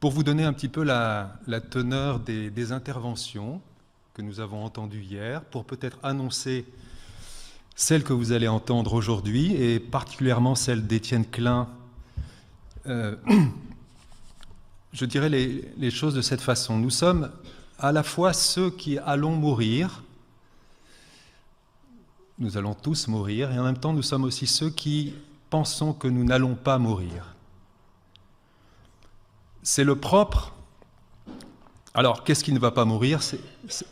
Pour vous donner un petit peu la teneur des interventions que nous avons entendues hier, pour peut-être annoncer celle que vous allez entendre aujourd'hui, et particulièrement celle d'Étienne Klein, je dirais les choses de cette façon. Nous sommes à la fois ceux qui allons mourir, nous allons tous mourir, et en même temps nous sommes aussi ceux qui pensons que nous n'allons pas mourir. C'est le propre. Alors, qu'est-ce qui ne va pas mourir?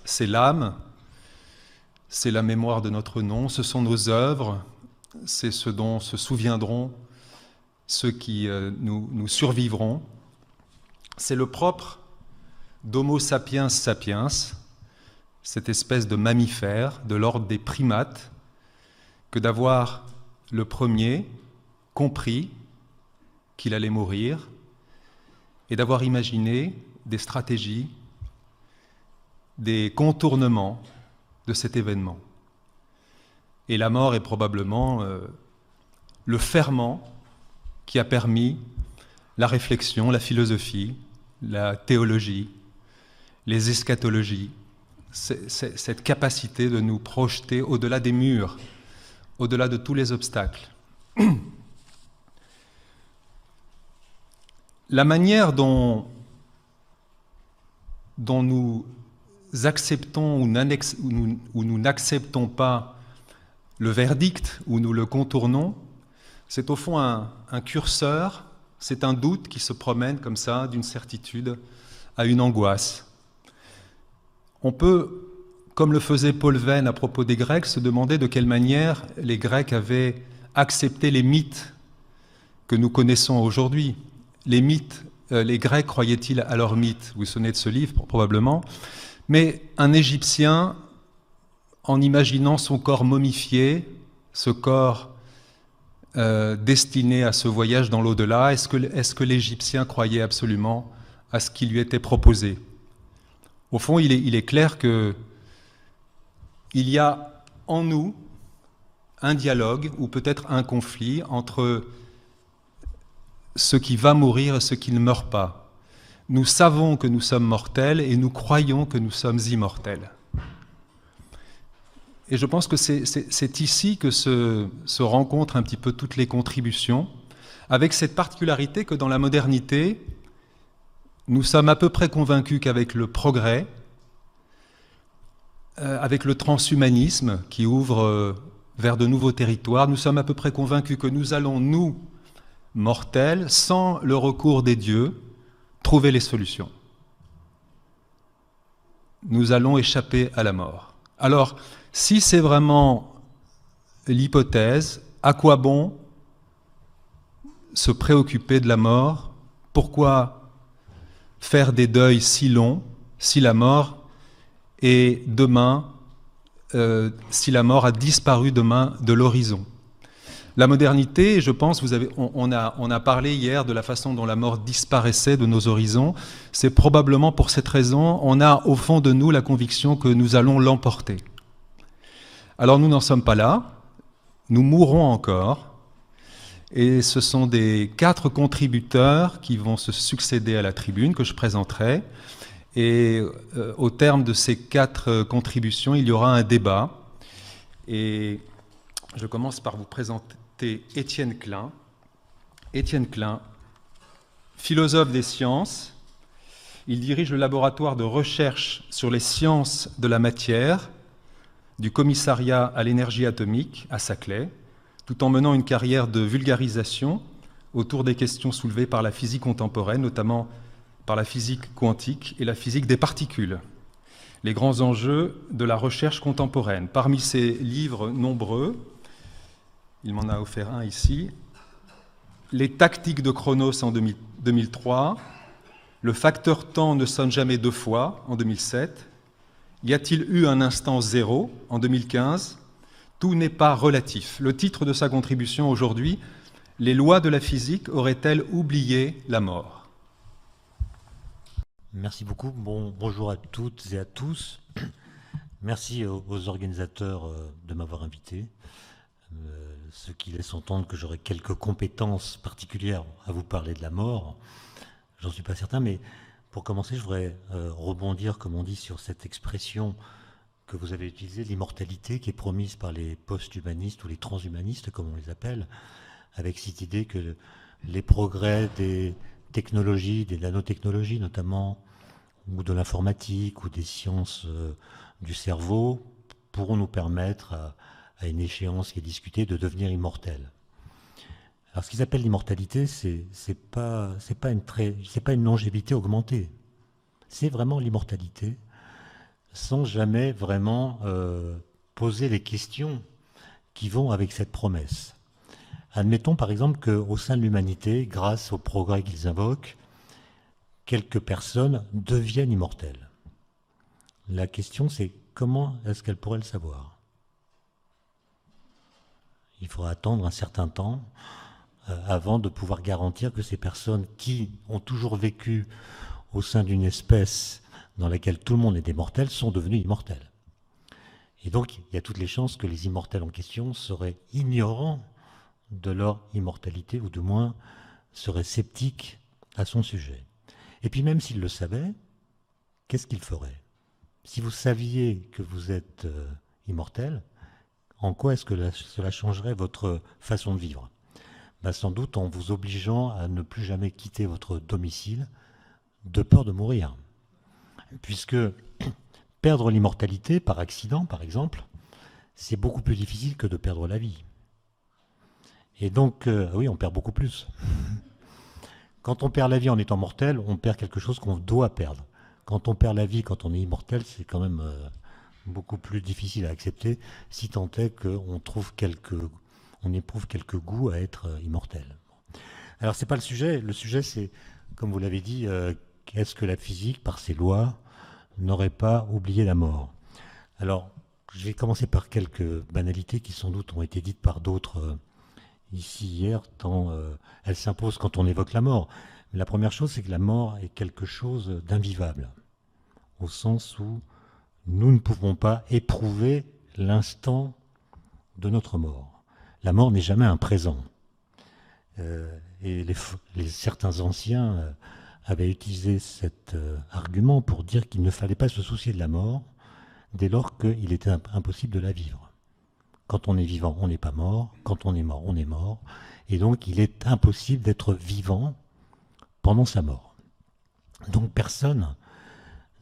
C'est l'âme, c'est la mémoire de notre nom, ce sont nos œuvres, c'est ce dont se souviendront ceux qui nous survivront. C'est le propre d'Homo sapiens sapiens, cette espèce de mammifère de l'ordre des primates, que d'avoir le premier compris qu'il allait mourir et d'avoir imaginé des stratégies, des contournements de cet événement. Et la mort est probablement le ferment qui a permis la réflexion, la philosophie, la théologie, les eschatologies, cette capacité de nous projeter au-delà des murs, au-delà de tous les obstacles. La manière dont nous acceptons ou nous n'acceptons pas le verdict, ou nous le contournons, c'est au fond un curseur, c'est un doute qui se promène comme ça, d'une certitude à une angoisse. On peut, comme le faisait Paul Venn à propos des Grecs, se demander de quelle manière les Grecs avaient accepté les mythes que nous connaissons aujourd'hui. Les mythes, les Grecs croyaient-ils à leurs mythes? Vous vous souvenez de ce livre, probablement. Mais un Égyptien, en imaginant son corps momifié, ce corps destiné à ce voyage dans l'au-delà, est-ce que l'Égyptien croyait absolument à ce qui lui était proposé? Au fond, il est clair qu'il y a en nous un dialogue, ou peut-être un conflit, entre ce qui va mourir et ce qui ne meurt pas. Nous savons que nous sommes mortels et nous croyons que nous sommes immortels. Et je pense que c'est ici que se rencontrent un petit peu toutes les contributions, avec cette particularité que dans la modernité, nous sommes à peu près convaincus qu'avec le progrès, avec le transhumanisme qui ouvre vers de nouveaux territoires, nous sommes à peu près convaincus que nous allons, nous, mortels, sans le recours des dieux, trouver les solutions. Nous allons échapper à la mort. Alors, si c'est vraiment l'hypothèse, à quoi bon se préoccuper de la mort? Pourquoi faire des deuils si longs si la mort est demain, si la mort a disparu demain de l'horizon? La modernité, je pense, on a parlé hier de la façon dont la mort disparaissait de nos horizons. C'est probablement pour cette raison, on a au fond de nous la conviction que nous allons l'emporter. Alors nous n'en sommes pas là, nous mourrons encore, et ce sont des 4 contributeurs qui vont se succéder à la tribune que je présenterai. Et au terme de ces 4 contributions, il y aura un débat. Et je commence par vous présenter Étienne Klein. Étienne Klein, philosophe des sciences. Il dirige le laboratoire de recherche sur les sciences de la matière du commissariat à l'énergie atomique à Saclay, tout en menant une carrière de vulgarisation autour des questions soulevées par la physique contemporaine, notamment par la physique quantique et la physique des particules, les grands enjeux de la recherche contemporaine. Parmi ses livres nombreux, il m'en a offert un ici, Les tactiques de Chronos en 2003, Le facteur temps ne sonne jamais 2 fois en 2007, Y a-t-il eu un instant zéro en 2015? Tout n'est pas relatif. Le titre de sa contribution aujourd'hui, Les lois de la physique auraient-elles oublié la mort? Merci beaucoup. Bonjour à toutes et à tous. Merci aux organisateurs de m'avoir invité, ce qui laisse entendre que j'aurai quelques compétences particulières à vous parler de la mort. j'en suis pas certain, mais pour commencer, je voudrais rebondir, comme on dit, sur cette expression que vous avez utilisée, l'immortalité, qui est promise par les post-humanistes ou les transhumanistes, comme on les appelle, avec cette idée que les progrès des technologies, des nanotechnologies notamment, ou de l'informatique, ou des sciences du cerveau, pourront nous permettre, à une échéance qui est discutée, de devenir immortels. Alors, ce qu'ils appellent l'immortalité, c'est pas une longévité augmentée. C'est vraiment l'immortalité, sans jamais vraiment poser les questions qui vont avec cette promesse. Admettons par exemple qu'au sein de l'humanité, grâce au progrès qu'ils invoquent, quelques personnes deviennent immortelles. La question, c'est comment est-ce qu'elles pourraient le savoir? Il faudra attendre un certain temps avant de pouvoir garantir que ces personnes qui ont toujours vécu au sein d'une espèce dans laquelle tout le monde était mortel sont devenues immortelles. Et donc, il y a toutes les chances que les immortels en question seraient ignorants de leur immortalité, ou du moins seraient sceptiques à son sujet. Et puis même s'ils le savaient, qu'est-ce qu'ils feraient? Si vous saviez que vous êtes immortel, en quoi est-ce que cela changerait votre façon de vivre? Sans doute en vous obligeant à ne plus jamais quitter votre domicile de peur de mourir. Puisque perdre l'immortalité par accident, par exemple, c'est beaucoup plus difficile que de perdre la vie. Et donc, oui, on perd beaucoup plus. Quand on perd la vie en étant mortel, on perd quelque chose qu'on doit perdre. Quand on perd la vie, quand on est immortel, c'est quand même beaucoup plus difficile à accepter, si tant est qu'on éprouve quelques goûts à être immortel. Alors, c'est pas le sujet. Le sujet, c'est, comme vous l'avez dit, est-ce que la physique, par ses lois, n'aurait pas oublié la mort? Alors, je vais commencer par quelques banalités qui sans doute ont été dites par d'autres ici hier, tant elles s'imposent quand on évoque la mort. Mais la première chose, c'est que la mort est quelque chose d'invivable, au sens où nous ne pouvons pas éprouver l'instant de notre mort. La mort n'est jamais un présent. Et certains anciens avaient utilisé cet argument pour dire qu'il ne fallait pas se soucier de la mort dès lors qu'il était impossible de la vivre. Quand on est vivant, on n'est pas mort. Quand on est mort, on est mort. Et donc, il est impossible d'être vivant pendant sa mort. Donc, personne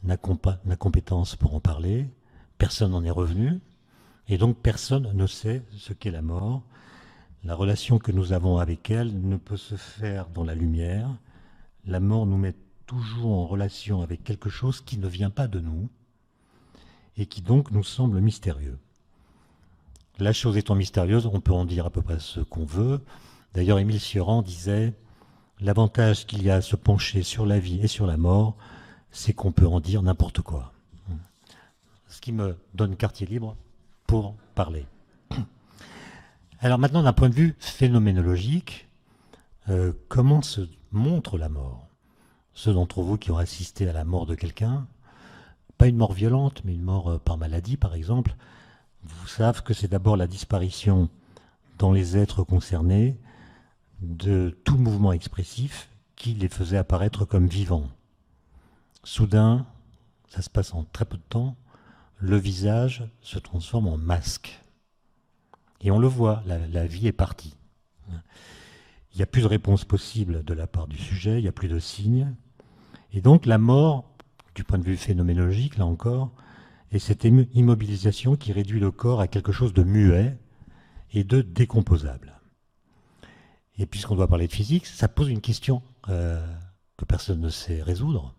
n'a compétence pour en parler. Personne n'en est revenu. Et donc, personne ne sait ce qu'est la mort. La relation que nous avons avec elle ne peut se faire dans la lumière. La mort nous met toujours en relation avec quelque chose qui ne vient pas de nous et qui donc nous semble mystérieux. La chose étant mystérieuse, on peut en dire à peu près ce qu'on veut. D'ailleurs, Émile Cioran disait « L'avantage qu'il y a à se pencher sur la vie et sur la mort, c'est qu'on peut en dire n'importe quoi. » Ce qui me donne quartier libre pour parler. Alors maintenant, d'un point de vue phénoménologique, comment se montre la mort? Ceux d'entre vous qui ont assisté à la mort de quelqu'un, pas une mort violente, mais une mort par maladie, par exemple, vous savez que c'est d'abord la disparition dans les êtres concernés de tout mouvement expressif qui les faisait apparaître comme vivants. Soudain, ça se passe en très peu de temps, le visage se transforme en masque. Et on le voit, la vie est partie. Il n'y a plus de réponse possible de la part du sujet, il n'y a plus de signes. Et donc la mort, du point de vue phénoménologique, là encore, est cette immobilisation qui réduit le corps à quelque chose de muet et de décomposable. Et puisqu'on doit parler de physique, ça pose une question que personne ne sait résoudre.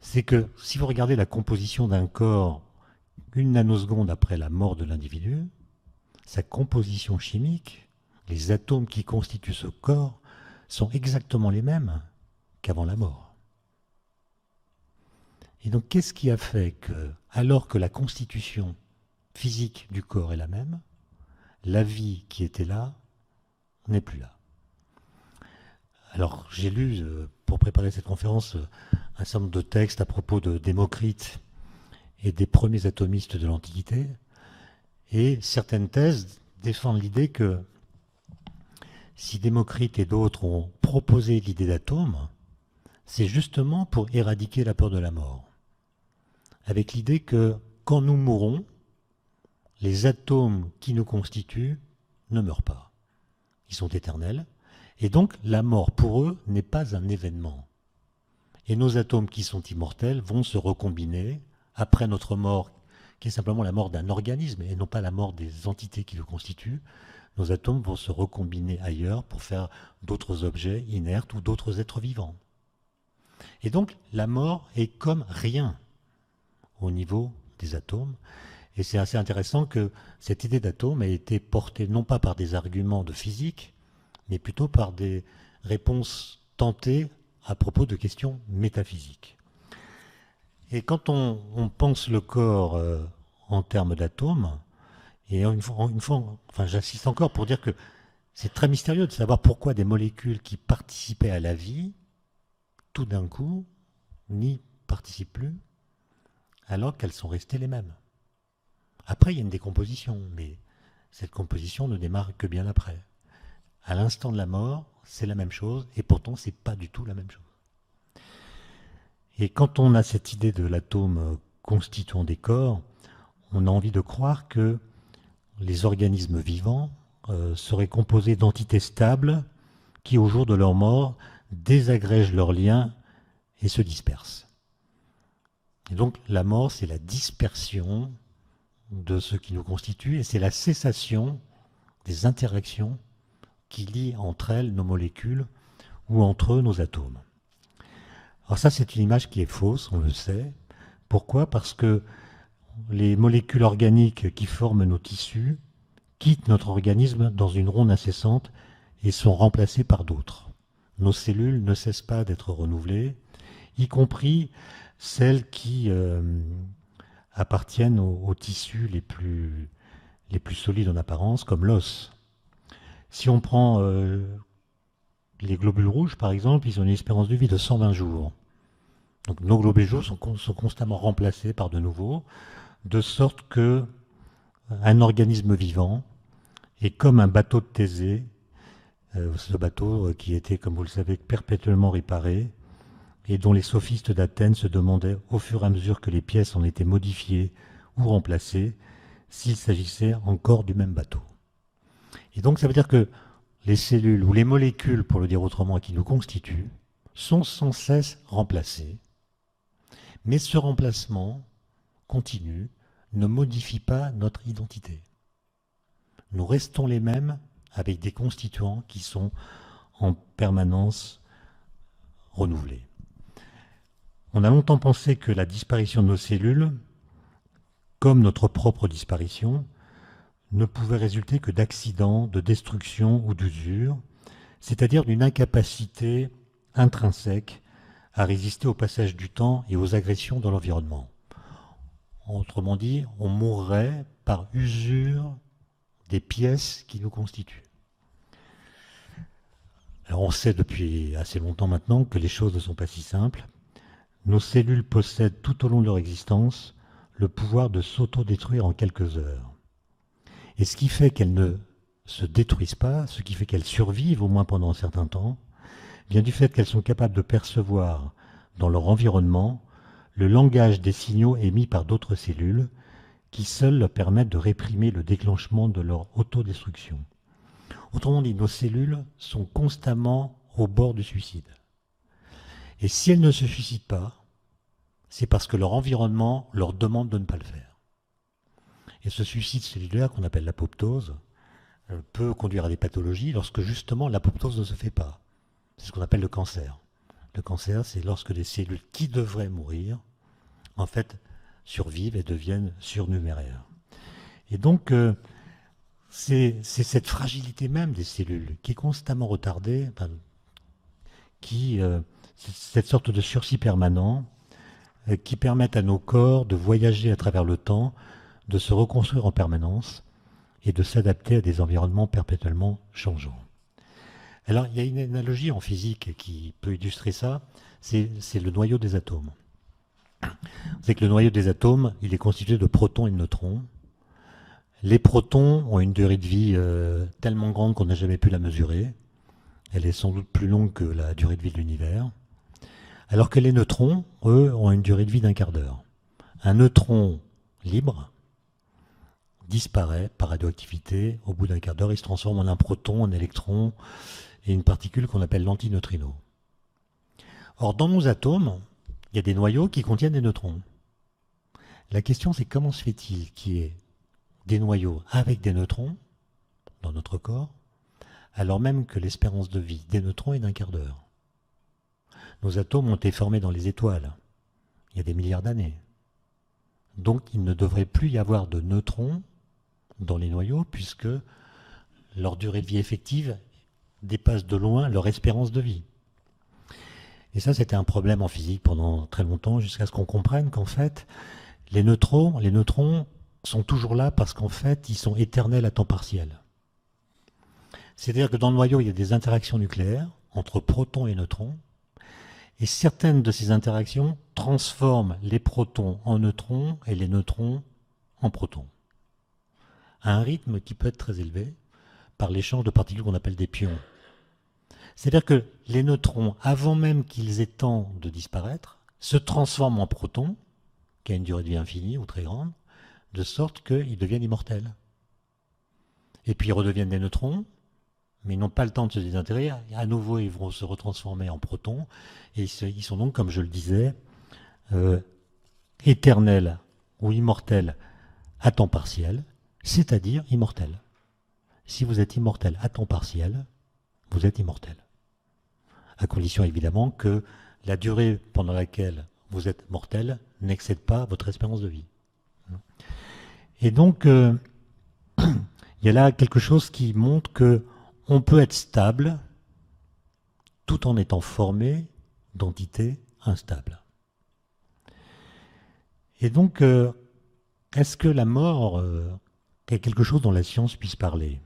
C'est que si vous regardez la composition d'un corps une nanoseconde après la mort de l'individu, sa composition chimique, les atomes qui constituent ce corps, sont exactement les mêmes qu'avant la mort. Et donc, qu'est-ce qui a fait que, alors que la constitution physique du corps est la même, la vie qui était là n'est plus là? Alors, j'ai lu, pour préparer cette conférence, un certain nombre de textes à propos de Démocrite et des premiers atomistes de l'Antiquité, et certaines thèses défendent l'idée que si Démocrite et d'autres ont proposé l'idée d'atome, c'est justement pour éradiquer la peur de la mort. Avec l'idée que quand nous mourrons, les atomes qui nous constituent ne meurent pas. Ils sont éternels. Et donc la mort pour eux n'est pas un événement. Et nos atomes qui sont immortels vont se recombiner après notre mort, qui est simplement la mort d'un organisme et non pas la mort des entités qui le constituent. Nos atomes vont se recombiner ailleurs pour faire d'autres objets inertes ou d'autres êtres vivants. Et donc la mort est comme rien au niveau des atomes. Et c'est assez intéressant que cette idée d'atome ait été portée non pas par des arguments de physique, mais plutôt par des réponses tentées à propos de questions métaphysiques. Et quand on pense le corps en termes d'atomes, et enfin, j'insiste encore pour dire que c'est très mystérieux de savoir pourquoi des molécules qui participaient à la vie, tout d'un coup, n'y participent plus, alors qu'elles sont restées les mêmes. Après, il y a une décomposition, mais cette composition ne démarre que bien après. À l'instant de la mort, c'est la même chose, et pourtant, c'est pas du tout la même chose. Et quand on a cette idée de l'atome constituant des corps, on a envie de croire que les organismes vivants seraient composés d'entités stables qui, au jour de leur mort, désagrègent leurs liens et se dispersent. Et donc, la mort, c'est la dispersion de ce qui nous constitue, et c'est la cessation des interactions qui lient entre elles nos molécules ou entre eux nos atomes. Alors ça, c'est une image qui est fausse, on le sait. Pourquoi ? Parce que les molécules organiques qui forment nos tissus quittent notre organisme dans une ronde incessante et sont remplacées par d'autres. Nos cellules ne cessent pas d'être renouvelées, y compris celles qui appartiennent aux tissus les plus solides en apparence, comme l'os. Si on prend les globules rouges, par exemple, ils ont une espérance de vie de 120 jours. Donc nos globules rouges sont constamment remplacés par de nouveaux, de sorte que un organisme vivant est comme un bateau de Thésée, ce bateau qui était, comme vous le savez, perpétuellement réparé, et dont les sophistes d'Athènes se demandaient, au fur et à mesure que les pièces en étaient modifiées ou remplacées, s'il s'agissait encore du même bateau. Et donc ça veut dire que les cellules, ou les molécules, pour le dire autrement, qui nous constituent, sont sans cesse remplacées. Mais ce remplacement continu ne modifie pas notre identité. Nous restons les mêmes avec des constituants qui sont en permanence renouvelés. On a longtemps pensé que la disparition de nos cellules, comme notre propre disparition, ne pouvait résulter que d'accidents, de destruction ou d'usure, c'est-à-dire d'une incapacité intrinsèque à résister au passage du temps et aux agressions dans l'environnement. Autrement dit, on mourrait par usure des pièces qui nous constituent. Alors on sait depuis assez longtemps maintenant que les choses ne sont pas si simples. Nos cellules possèdent tout au long de leur existence le pouvoir de s'autodétruire en quelques heures. Et ce qui fait qu'elles ne se détruisent pas, ce qui fait qu'elles survivent au moins pendant un certain temps, vient du fait qu'elles sont capables de percevoir dans leur environnement le langage des signaux émis par d'autres cellules qui seuls leur permettent de réprimer le déclenchement de leur autodestruction. Autrement dit, nos cellules sont constamment au bord du suicide. Et si elles ne se suicident pas, c'est parce que leur environnement leur demande de ne pas le faire. Et ce suicide cellulaire, qu'on appelle l'apoptose, peut conduire à des pathologies lorsque justement l'apoptose ne se fait pas. C'est ce qu'on appelle le cancer. Le cancer, c'est lorsque des cellules qui devraient mourir, en fait, survivent et deviennent surnuméraires. Et donc, c'est cette fragilité même des cellules qui est constamment retardée, c'est cette sorte de sursis permanent qui permettent à nos corps de voyager à travers le temps, de se reconstruire en permanence et de s'adapter à des environnements perpétuellement changeants. Alors, il y a une analogie en physique qui peut illustrer ça, c'est le noyau des atomes. Vous savez que le noyau des atomes, il est constitué de protons et de neutrons. Les protons ont une durée de vie tellement grande qu'on n'a jamais pu la mesurer. Elle est sans doute plus longue que la durée de vie de l'univers. Alors que les neutrons, eux, ont une durée de vie d'1/4 d'heure. Un neutron libre disparaît par radioactivité. Au bout d'1/4 d'heure, il se transforme en un proton, un électron et une particule qu'on appelle l'antineutrino. Or, dans nos atomes, il y a des noyaux qui contiennent des neutrons. La question, c'est comment se fait-il qu'il y ait des noyaux avec des neutrons dans notre corps, alors même que l'espérance de vie des neutrons est d'1/4 d'heure. Nos atomes ont été formés dans les étoiles il y a des milliards d'années. Donc il ne devrait plus y avoir de neutrons dans les noyaux puisque leur durée de vie effective dépasse de loin leur espérance de vie. Et ça, c'était un problème en physique pendant très longtemps, jusqu'à ce qu'on comprenne qu'en fait, les neutrons sont toujours là parce qu'en fait, ils sont éternels à temps partiel. C'est-à-dire que dans le noyau, il y a des interactions nucléaires entre protons et neutrons, et certaines de ces interactions transforment les protons en neutrons et les neutrons en protons, à un rythme qui peut être très élevé par l'échange de particules qu'on appelle des pions. C'est-à-dire que les neutrons, avant même qu'ils aient temps de disparaître, se transforment en protons, qui a une durée de vie infinie ou très grande, de sorte qu'ils deviennent immortels. Et puis ils redeviennent des neutrons, mais ils n'ont pas le temps de se désintégrer. À nouveau, ils vont se retransformer en protons, et ils sont donc, comme je le disais, éternels ou immortels à temps partiel, c'est-à-dire immortels. Si vous êtes immortel à temps partiel, vous êtes immortel. À condition évidemment que la durée pendant laquelle vous êtes mortel n'excède pas votre espérance de vie. Et donc, il y a là quelque chose qui montre qu'on peut être stable tout en étant formé d'entités instables. Et donc, est-ce que la mort est quelque chose dont la science puisse parler ?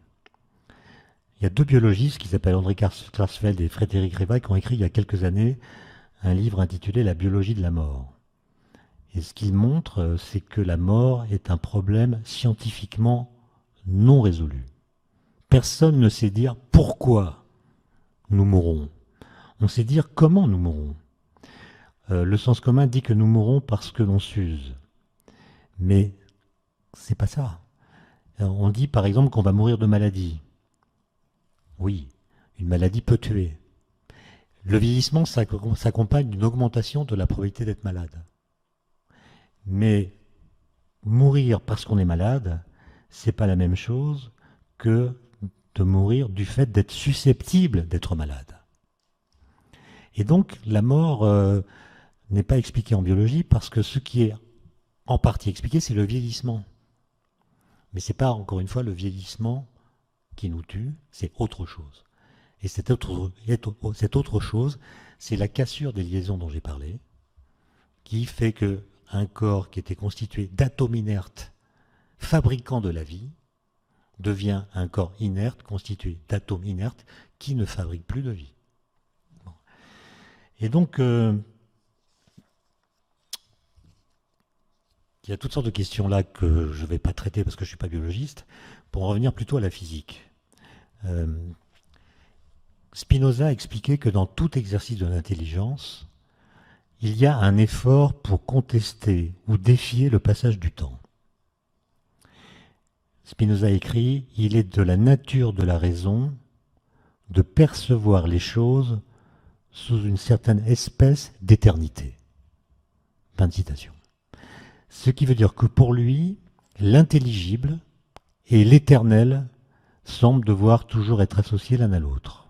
Il y a deux biologistes qui s'appellent André Klarsfeld et Frédéric Réval qui ont écrit il y a quelques années un livre intitulé « La biologie de la mort ». Et ce qu'ils montrent, c'est que la mort est un problème scientifiquement non résolu. Personne ne sait dire pourquoi nous mourrons. On sait dire comment nous mourrons. Le sens commun dit que nous mourrons parce que l'on s'use. Mais c'est pas ça. On dit par exemple qu'on va mourir de maladie. Oui, une maladie peut tuer. Le vieillissement s'accompagne d'une augmentation de la probabilité d'être malade. Mais mourir parce qu'on est malade, c'est pas la même chose que de mourir du fait d'être susceptible d'être malade. Et donc la mort n'est pas expliquée en biologie parce que ce qui est en partie expliqué, c'est le vieillissement. Mais c'est pas, encore une fois, le vieillissement qui nous tue, c'est autre chose. Et cette autre chose, c'est la cassure des liaisons dont j'ai parlé, qui fait qu'un corps qui était constitué d'atomes inertes, fabriquant de la vie, devient un corps inerte, constitué d'atomes inertes, qui ne fabriquent plus de vie. Bon. Et donc, il y a toutes sortes de questions là que je ne vais pas traiter parce que je ne suis pas biologiste, pour en revenir plutôt à la physique. Spinoza expliquait que dans tout exercice de l'intelligence, il y a un effort pour contester ou défier le passage du temps. Spinoza écrit « Il est de la nature de la raison de percevoir les choses sous une certaine espèce d'éternité. » Fin de citation. Ce qui veut dire que pour lui, l'intelligible et l'éternel semblent devoir toujours être associés l'un à l'autre.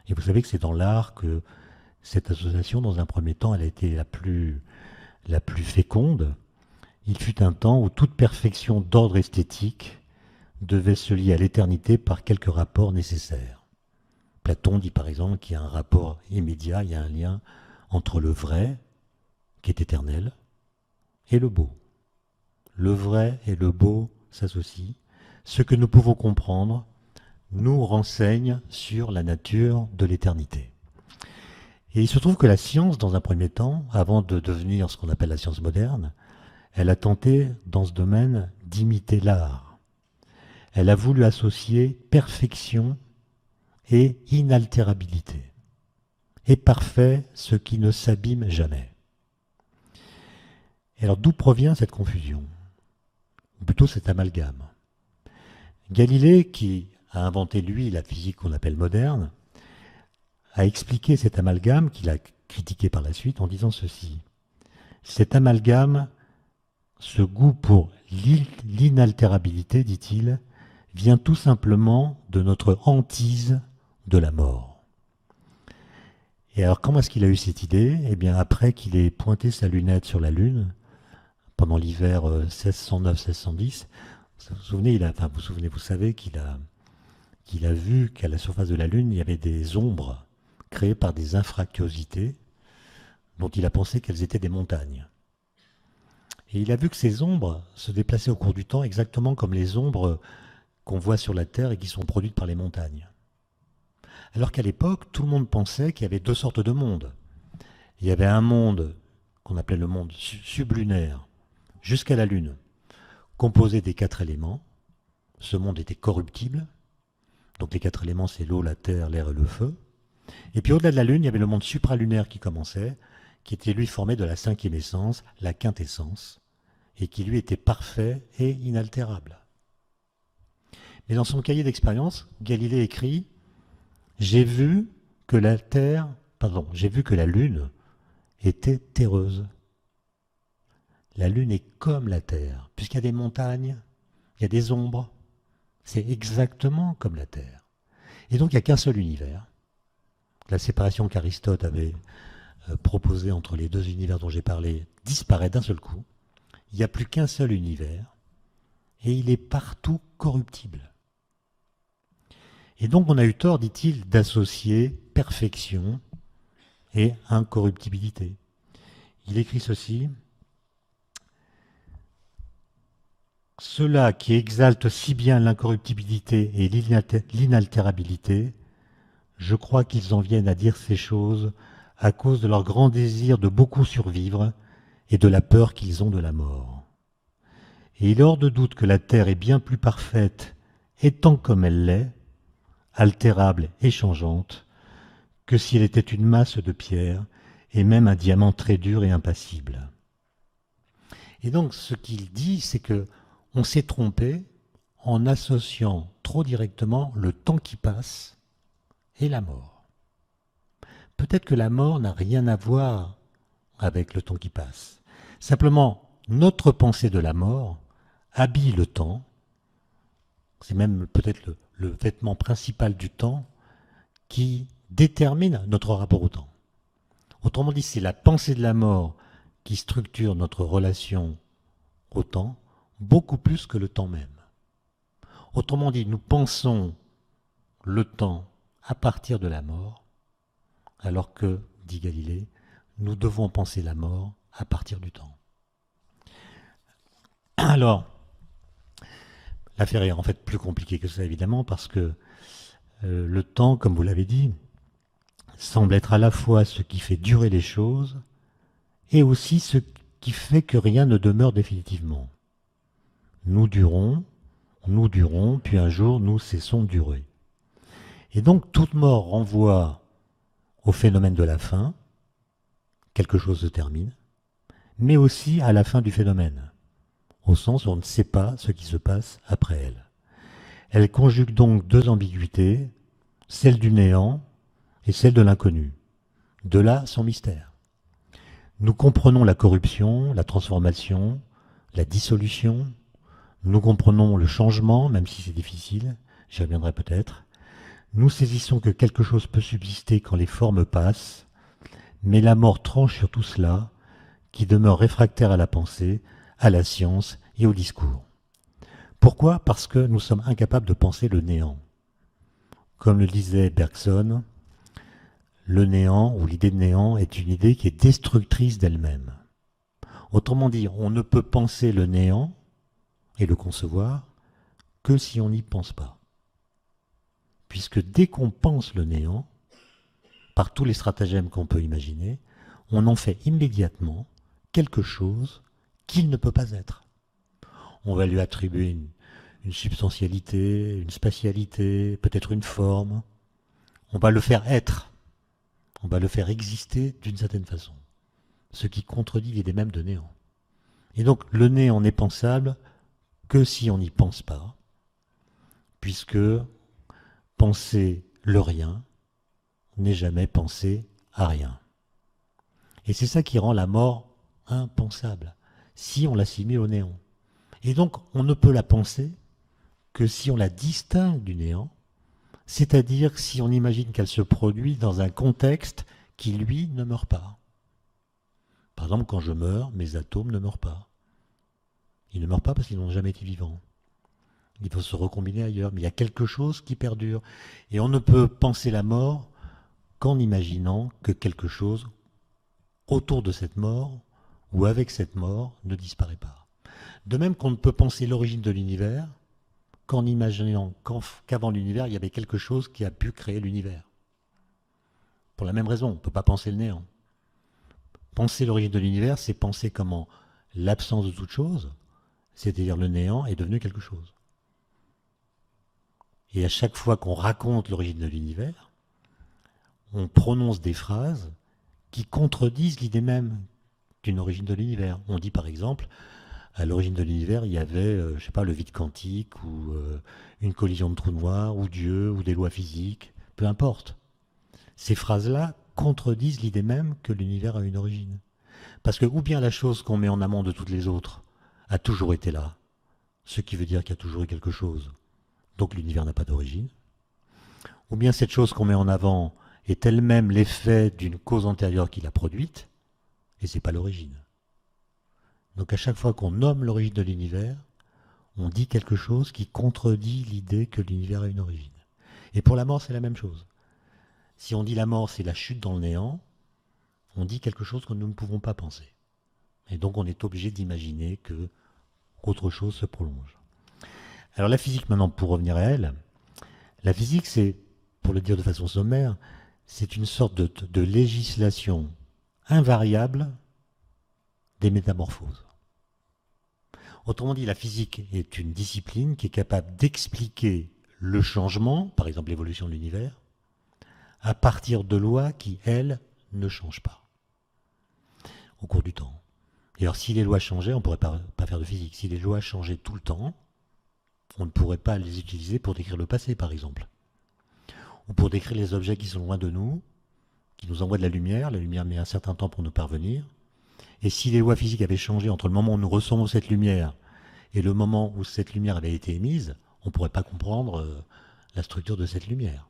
Et vous savez que c'est dans l'art que cette association, dans un premier temps, elle a été la plus féconde. Il fut un temps où toute perfection d'ordre esthétique devait se lier à l'éternité par quelques rapports nécessaires. Platon dit par exemple qu'il y a un rapport immédiat, il y a un lien entre le vrai, qui est éternel, et le beau. Le vrai et le beau s'associent. Ce que nous pouvons comprendre nous renseigne sur la nature de l'éternité. Et il se trouve que la science, dans un premier temps, avant de devenir ce qu'on appelle la science moderne, elle a tenté, dans ce domaine, d'imiter l'art. Elle a voulu associer perfection et inaltérabilité. est parfait ce qui ne s'abîme jamais. Et alors d'où provient cette confusion? Ou plutôt cet amalgame? Galilée, qui a inventé lui la physique qu'on appelle moderne, a expliqué cet amalgame qu'il a critiqué par la suite en disant ceci. Cet amalgame, ce goût pour l'inaltérabilité, dit-il, vient tout simplement de notre hantise de la mort. Et alors comment est-ce qu'il a eu cette idée? Eh bien après qu'il ait pointé sa lunette sur la Lune, pendant l'hiver 1609-1610, vous savez qu'il a vu qu'à la surface de la Lune, il y avait des ombres créées par des infractuosités dont il a pensé qu'elles étaient des montagnes. Et il a vu que ces ombres se déplaçaient au cours du temps exactement comme les ombres qu'on voit sur la Terre et qui sont produites par les montagnes. Alors qu'à l'époque, tout le monde pensait qu'il y avait deux sortes de mondes. Il y avait un monde qu'on appelait le monde sublunaire, jusqu'à la Lune, composé des 4 éléments. Ce monde était corruptible. Donc les 4 éléments, c'est l'eau, la terre, l'air et le feu. Et puis au-delà de la Lune, il y avait le monde supralunaire qui commençait, qui était lui formé de la 5e essence, la quintessence, et qui lui était parfait et inaltérable. Mais dans son cahier d'expérience, Galilée écrit « J'ai vu que la Lune était terreuse. La Lune est comme la Terre, puisqu'il y a des montagnes, il y a des ombres. C'est exactement comme la Terre. Et donc il n'y a qu'un seul univers. La séparation qu'Aristote avait proposée entre les deux univers dont j'ai parlé disparaît d'un seul coup. Il n'y a plus qu'un seul univers, et il est partout corruptible. Et donc on a eu tort, dit-il, d'associer perfection et incorruptibilité. Il écrit ceci. Ceux-là qui exaltent si bien l'incorruptibilité et l'inaltérabilité, je crois qu'ils en viennent à dire ces choses à cause de leur grand désir de beaucoup survivre et de la peur qu'ils ont de la mort. Et il est hors de doute que la terre est bien plus parfaite, étant comme elle l'est, altérable et changeante, que si elle était une masse de pierre et même un diamant très dur et impassible. Et donc ce qu'il dit, c'est que on s'est trompé en associant trop directement le temps qui passe et la mort. Peut-être que la mort n'a rien à voir avec le temps qui passe. Simplement, notre pensée de la mort habille le temps. C'est même peut-être le vêtement principal du temps qui détermine notre rapport au temps. Autrement dit, c'est la pensée de la mort qui structure notre relation au temps, beaucoup plus que le temps même. Autrement dit, nous pensons le temps à partir de la mort, alors que, dit Galilée, nous devons penser la mort à partir du temps. Alors, l'affaire est en fait plus compliquée que ça, évidemment, parce que le temps, comme vous l'avez dit, semble être à la fois ce qui fait durer les choses et aussi ce qui fait que rien ne demeure définitivement. Nous durons, puis un jour nous cessons de durer. Et donc toute mort renvoie au phénomène de la fin, quelque chose se termine, mais aussi à la fin du phénomène, au sens où on ne sait pas ce qui se passe après elle. Elle conjugue donc deux ambiguïtés, celle du néant et celle de l'inconnu. De là son mystère. Nous comprenons la corruption, la transformation, la dissolution. Nous comprenons le changement, même si c'est difficile, j'y reviendrai peut-être. Nous saisissons que quelque chose peut subsister quand les formes passent, mais la mort tranche sur tout cela, qui demeure réfractaire à la pensée, à la science et au discours. Pourquoi? Parce que nous sommes incapables de penser le néant. Comme le disait Bergson, le néant ou l'idée de néant est une idée qui est destructrice d'elle-même. Autrement dit, on ne peut penser le néant et le concevoir que si on n'y pense pas. Puisque dès qu'on pense le néant, par tous les stratagèmes qu'on peut imaginer, on en fait immédiatement quelque chose qu'il ne peut pas être. On va lui attribuer une substantialité, une spatialité, peut-être une forme. On va le faire être on va le faire exister d'une certaine façon, ce qui contredit l'idée même de néant. Et donc le néant n'est pensable que si on n'y pense pas, puisque penser le rien n'est jamais penser à rien. Et c'est ça qui rend la mort impensable, si on l'assimile au néant. Et donc on ne peut la penser que si on la distingue du néant, c'est-à-dire si on imagine qu'elle se produit dans un contexte qui, lui, ne meurt pas. Par exemple, quand je meurs, mes atomes ne meurent pas. Ils ne meurent pas parce qu'ils n'ont jamais été vivants. Ils vont se recombiner ailleurs, mais il y a quelque chose qui perdure. Et on ne peut penser la mort qu'en imaginant que quelque chose autour de cette mort ou avec cette mort ne disparaît pas. De même qu'on ne peut penser l'origine de l'univers qu'en imaginant qu'avant l'univers, il y avait quelque chose qui a pu créer l'univers. Pour la même raison, on ne peut pas penser le néant. Penser l'origine de l'univers, c'est penser comment l'absence de toute chose, c'est-à-dire le néant, est devenu quelque chose. Et à chaque fois qu'on raconte l'origine de l'univers, on prononce des phrases qui contredisent l'idée même d'une origine de l'univers. On dit par exemple, à l'origine de l'univers, il y avait, je sais pas, le vide quantique, ou une collision de trous noirs, ou Dieu, ou des lois physiques, peu importe. Ces phrases-là contredisent l'idée même que l'univers a une origine. Parce que ou bien la chose qu'on met en amont de toutes les autres a toujours été là, ce qui veut dire qu'il y a toujours eu quelque chose, donc l'univers n'a pas d'origine, ou bien cette chose qu'on met en avant est elle-même l'effet d'une cause antérieure qui l'a produite, et c'est pas l'origine. Donc à chaque fois qu'on nomme l'origine de l'univers, on dit quelque chose qui contredit l'idée que l'univers a une origine. Et pour la mort, c'est la même chose. Si on dit la mort, c'est la chute dans le néant, on dit quelque chose que nous ne pouvons pas penser. Et donc on est obligé d'imaginer que autre chose se prolonge. Alors la physique, maintenant, pour revenir à elle, la physique, c'est, pour le dire de façon sommaire, c'est une sorte de législation invariable des métamorphoses. Autrement dit, la physique est une discipline qui est capable d'expliquer le changement, par exemple l'évolution de l'univers, à partir de lois qui, elles, ne changent pas au cours du temps. Et alors, si les lois changeaient, on ne pourrait pas faire de physique. Si les lois changeaient tout le temps, on ne pourrait pas les utiliser pour décrire le passé, par exemple. Ou pour décrire les objets qui sont loin de nous, qui nous envoient de la lumière met un certain temps pour nous parvenir. Et si les lois physiques avaient changé entre le moment où nous recevons cette lumière et le moment où cette lumière avait été émise, on ne pourrait pas comprendre la structure de cette lumière.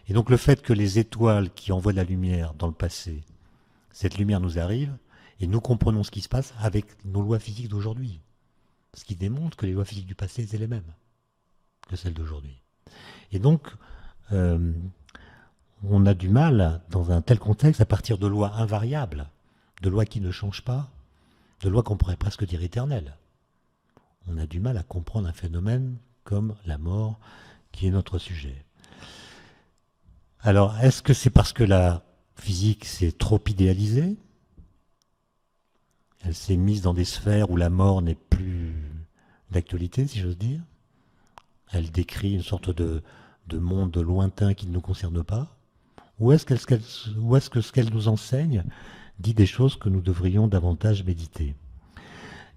Et donc le fait que les étoiles qui envoient de la lumière dans le passé, cette lumière nous arrive, et nous comprenons ce qui se passe avec nos lois physiques d'aujourd'hui. Ce qui démontre que les lois physiques du passé étaient les mêmes que celles d'aujourd'hui. Et donc, on a du mal, dans un tel contexte, à partir de lois invariables, de lois qui ne changent pas, de lois qu'on pourrait presque dire éternelles. On a du mal à comprendre un phénomène comme la mort, qui est notre sujet. Alors, est-ce que c'est parce que la physique s'est trop idéalisée ? Elle s'est mise dans des sphères où la mort n'est plus d'actualité, si j'ose dire. Elle décrit une sorte de monde lointain qui ne nous concerne pas. Ou est-ce que ce qu'elle nous enseigne dit des choses que nous devrions davantage méditer ?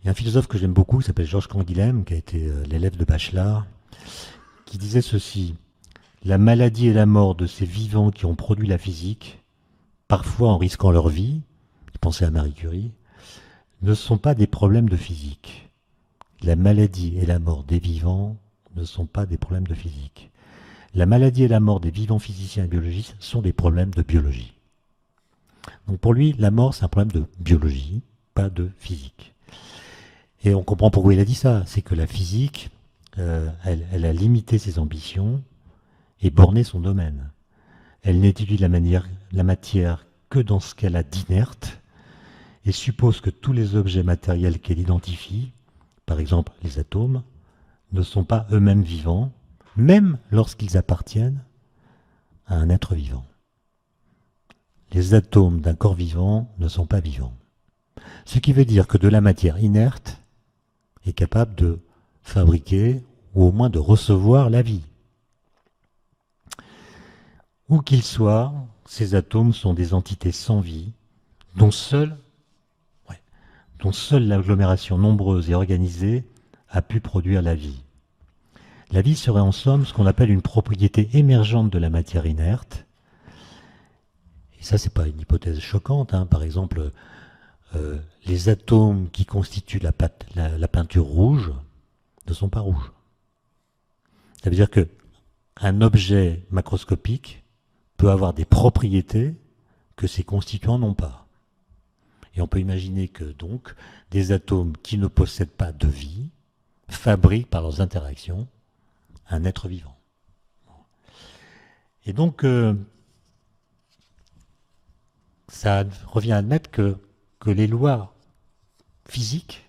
Il y a un philosophe que j'aime beaucoup, qui s'appelle Georges Canguilhem, qui a été l'élève de Bachelard, qui disait ceci: la maladie et la mort de ces vivants qui ont produit la physique, parfois en risquant leur vie, il pensait à Marie Curie, ne sont pas des problèmes de physique. La maladie et la mort des vivants ne sont pas des problèmes de physique. La maladie et la mort des vivants physiciens et biologistes sont des problèmes de biologie. Donc pour lui, la mort, c'est un problème de biologie, pas de physique. Et on comprend pourquoi il a dit ça. C'est que la physique, elle a limité ses ambitions et borné son domaine. Elle n'étudie la matière que dans ce qu'elle a d'inerte et suppose que tous les objets matériels qu'elle identifie, par exemple les atomes, ne sont pas eux-mêmes vivants, même lorsqu'ils appartiennent à un être vivant. Les atomes d'un corps vivant ne sont pas vivants. Ce qui veut dire que de la matière inerte est capable de fabriquer ou au moins de recevoir la vie. Où qu'il soit, ces atomes sont des entités sans vie, dont seule l'agglomération nombreuse et organisée a pu produire la vie. La vie serait en somme ce qu'on appelle une propriété émergente de la matière inerte. Et ça, c'est pas une hypothèse choquante, hein. Par exemple, les atomes qui constituent la peinture rouge ne sont pas rouges. Ça veut dire qu'un objet macroscopique peut avoir des propriétés que ses constituants n'ont pas. Et on peut imaginer que donc des atomes qui ne possèdent pas de vie fabriquent par leurs interactions un être vivant. Et donc, ça revient à admettre que les lois physiques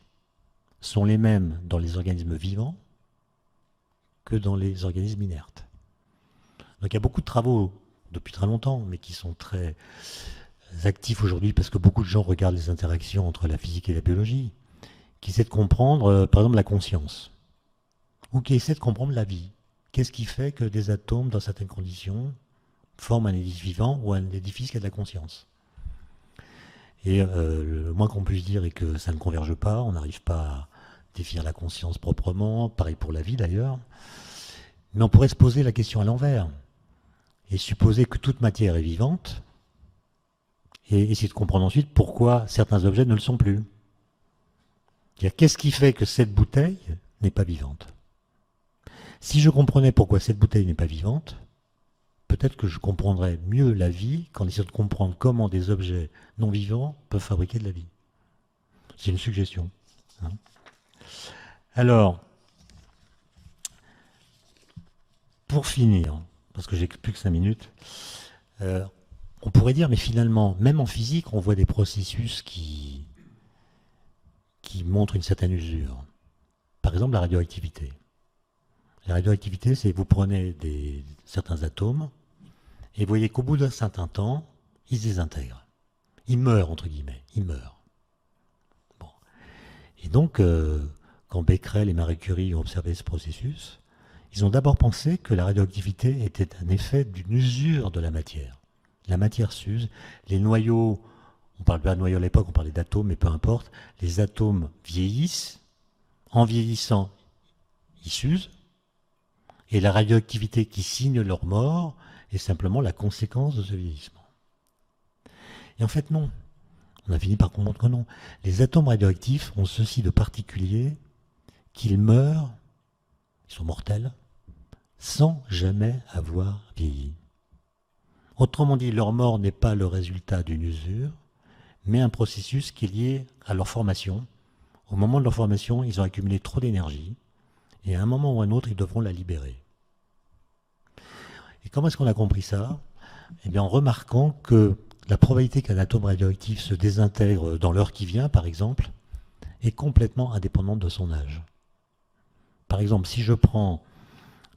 sont les mêmes dans les organismes vivants que dans les organismes inertes. Donc il y a beaucoup de travaux depuis très longtemps, mais qui sont très actifs aujourd'hui parce que beaucoup de gens regardent les interactions entre la physique et la biologie, qui essaient de comprendre, par exemple, la conscience, ou qui essaient de comprendre la vie. Qu'est-ce qui fait que des atomes, dans certaines conditions, forment un édifice vivant ou un édifice qui a de la conscience? Et le moins qu'on puisse dire est que ça ne converge pas, on n'arrive pas à définir la conscience proprement, pareil pour la vie d'ailleurs. Mais on pourrait se poser la question à l'envers et supposer que toute matière est vivante et essayer de comprendre ensuite pourquoi certains objets ne le sont plus. C'est-à-dire, qu'est-ce qui fait que cette bouteille n'est pas vivante? Si je comprenais pourquoi cette bouteille n'est pas vivante, peut-être que je comprendrais mieux la vie qu'en essayant de comprendre comment des objets non vivants peuvent fabriquer de la vie. C'est une suggestion. Hein. Alors, pour finir, parce que j'ai plus que 5 minutes, on pourrait dire, mais finalement, même en physique, on voit des processus qui montrent une certaine usure. Par exemple, la radioactivité. La radioactivité, c'est vous prenez certains atomes et vous voyez qu'au bout d'un certain temps, ils se désintègrent. Ils meurent, entre guillemets. Ils meurent. Bon. Et donc, quand Becquerel et Marie Curie ont observé ce processus, ils ont d'abord pensé que la radioactivité était un effet d'une usure de la matière. La matière s'use, les noyaux, on ne parle pas de noyaux à l'époque, on parlait d'atomes, mais peu importe, les atomes vieillissent, en vieillissant, ils s'usent, et la radioactivité qui signe leur mort est simplement la conséquence de ce vieillissement. Et en fait, non. On a fini par comprendre que non. Les atomes radioactifs ont ceci de particulier qu'ils meurent, ils sont mortels, sans jamais avoir vieilli. Autrement dit, leur mort n'est pas le résultat d'une usure, mais un processus qui est lié à leur formation. Au moment de leur formation, ils ont accumulé trop d'énergie, et à un moment ou à un autre, ils devront la libérer. Et comment est-ce qu'on a compris ça? Eh bien, en remarquant que la probabilité qu'un atome radioactif se désintègre dans l'heure qui vient, par exemple, est complètement indépendante de son âge. Par exemple, si je prends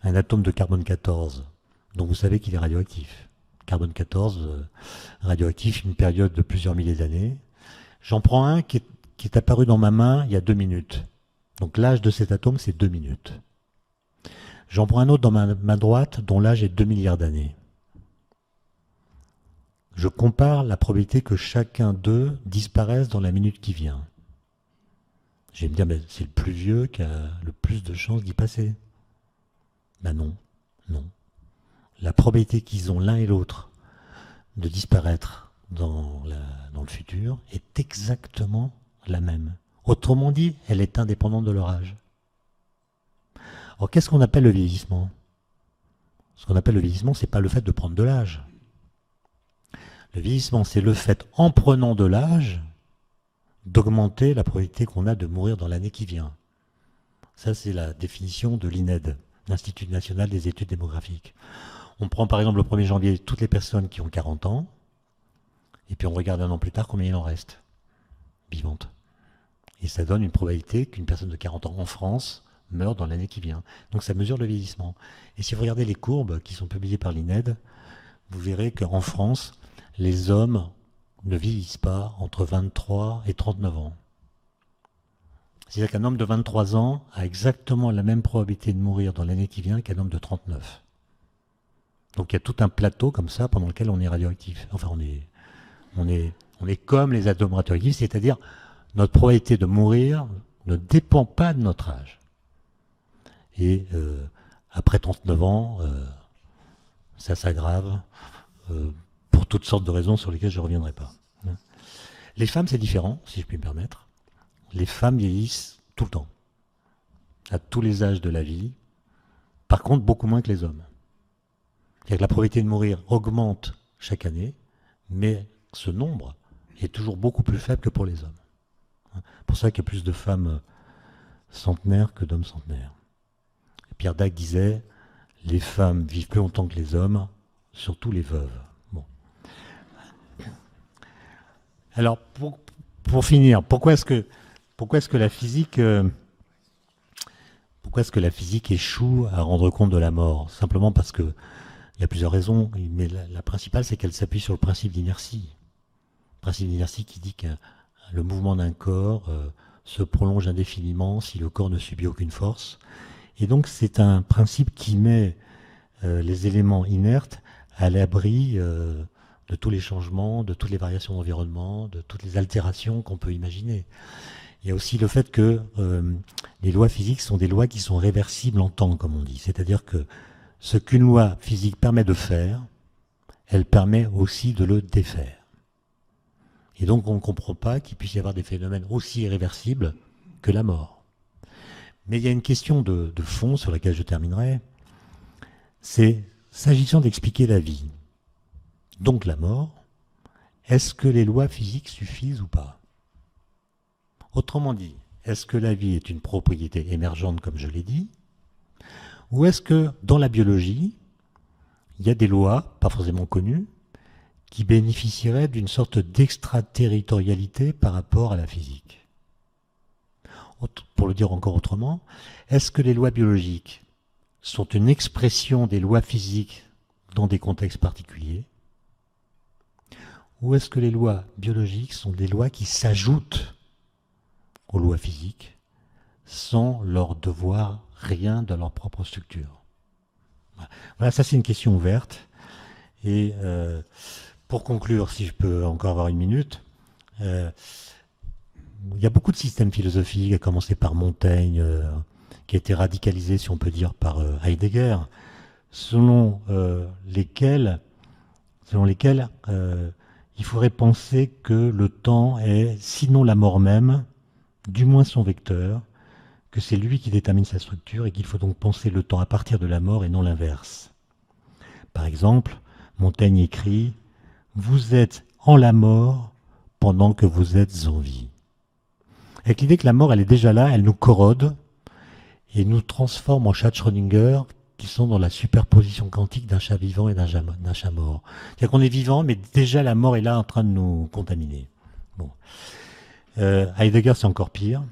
un atome de carbone 14, dont vous savez qu'il est radioactif, carbone 14, radioactif, une période de plusieurs milliers d'années, j'en prends un qui est apparu dans ma main il y a 2 minutes. Donc l'âge de cet atome, c'est 2 minutes. J'en prends un autre dans ma main droite, dont l'âge est 2 milliards d'années. Je compare la probabilité que chacun d'eux disparaisse dans la minute qui vient. Je vais me dire, mais c'est le plus vieux qui a le plus de chances d'y passer. Ben non, non. La probabilité qu'ils ont l'un et l'autre de disparaître dans le futur est exactement la même. Autrement dit, elle est indépendante de leur âge. Alors qu'est-ce qu'on appelle le vieillissement? Ce qu'on appelle le vieillissement, ce n'est pas le fait de prendre de l'âge. Le vieillissement, c'est le fait, en prenant de l'âge, d'augmenter la probabilité qu'on a de mourir dans l'année qui vient. Ça, c'est la définition de l'INED, l'Institut national des études démographiques. On prend par exemple le 1er janvier toutes les personnes qui ont 40 ans, et puis on regarde un an plus tard combien il en reste, vivantes. Et ça donne une probabilité qu'une personne de 40 ans en France meurt dans l'année qui vient. Donc ça mesure le vieillissement. Et si vous regardez les courbes qui sont publiées par l'INED, vous verrez qu'en France, les hommes ne vieillissent pas entre 23 et 39 ans. C'est-à-dire qu'un homme de 23 ans a exactement la même probabilité de mourir dans l'année qui vient qu'un homme de 39. Donc il y a tout un plateau comme ça pendant lequel on est radioactif. Enfin, on est comme les atomes radioactifs, c'est-à-dire notre probabilité de mourir ne dépend pas de notre âge. Et après 39 ans, ça s'aggrave pour toutes sortes de raisons sur lesquelles je ne reviendrai pas. Les femmes, c'est différent, si je puis me permettre. Les femmes vieillissent tout le temps, à tous les âges de la vie. Par contre, beaucoup moins que les hommes. C'est-à-dire que la probabilité de mourir augmente chaque année, mais ce nombre est toujours beaucoup plus faible que pour les hommes. C'est pour ça qu'il y a plus de femmes centenaires que d'hommes centenaires. Et Pierre Dac disait « Les femmes vivent plus longtemps que les hommes, surtout les veuves ». Bon. Alors, pour finir, pourquoi est-ce que la physique échoue à rendre compte de la mort? Simplement parce que il y a plusieurs raisons, mais la principale, c'est qu'elle s'appuie sur le principe d'inertie. Le principe d'inertie qui dit que le mouvement d'un corps se prolonge indéfiniment si le corps ne subit aucune force. Et donc, c'est un principe qui met les éléments inertes à l'abri de tous les changements, de toutes les variations d'environnement, de toutes les altérations qu'on peut imaginer. Il y a aussi le fait que les lois physiques sont des lois qui sont réversibles en temps, comme on dit. C'est-à-dire que ce qu'une loi physique permet de faire, elle permet aussi de le défaire. Et donc on ne comprend pas qu'il puisse y avoir des phénomènes aussi irréversibles que la mort. Mais il y a une question de fond sur laquelle je terminerai, c'est, s'agissant d'expliquer la vie, donc la mort, est-ce que les lois physiques suffisent ou pas? Autrement dit, est-ce que la vie est une propriété émergente, comme je l'ai dit, ou est-ce que dans la biologie, il y a des lois, pas forcément connues, qui bénéficieraient d'une sorte d'extraterritorialité par rapport à la physique? Pour le dire encore autrement, est-ce que les lois biologiques sont une expression des lois physiques dans des contextes particuliers? Ou est-ce que les lois biologiques sont des lois qui s'ajoutent aux lois physiques sans leur devoir rien de leur propre structure? Voilà, ça c'est une question ouverte. Et pour conclure, si je peux encore avoir une minute, il y a beaucoup de systèmes philosophiques, à commencer par Montaigne, qui a été radicalisé, si on peut dire, par Heidegger, selon lesquels il faudrait penser que le temps est, sinon la mort même, du moins son vecteur, que c'est lui qui détermine sa structure et qu'il faut donc penser le temps à partir de la mort et non l'inverse. Par exemple, Montaigne écrit « Vous êtes en la mort pendant que vous êtes en vie ». Avec l'idée que la mort, elle est déjà là, elle nous corrode et nous transforme en chats de Schrödinger qui sont dans la superposition quantique d'un chat vivant et d'un chat mort. C'est-à-dire qu'on est vivant, mais déjà la mort est là en train de nous contaminer. Bon. Heidegger, c'est encore pire.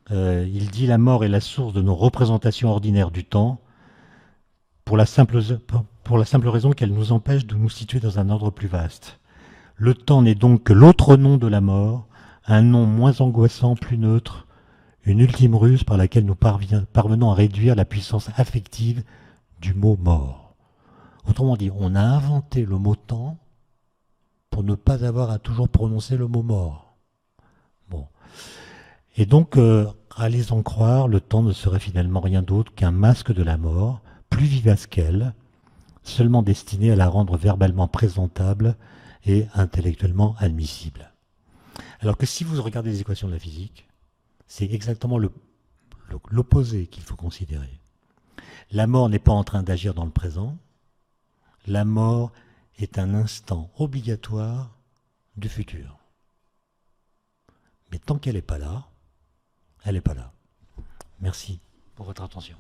Il dit « La mort est la source de nos représentations ordinaires du temps pour la simple raison qu'elle nous empêche de nous situer dans un ordre plus vaste. Le temps n'est donc que l'autre nom de la mort, un nom moins angoissant, plus neutre, une ultime ruse par laquelle nous parvenons à réduire la puissance affective du mot mort. » Autrement dit, on a inventé le mot temps pour ne pas avoir à toujours prononcer le mot mort. Bon. Et donc, à les en croire, le temps ne serait finalement rien d'autre qu'un masque de la mort, plus vivace qu'elle, seulement destiné à la rendre verbalement présentable et intellectuellement admissible. Alors que si vous regardez les équations de la physique, c'est exactement l'opposé qu'il faut considérer. La mort n'est pas en train d'agir dans le présent, la mort est un instant obligatoire du futur. Mais tant qu'elle n'est pas là, elle n'est pas là. Merci pour votre attention.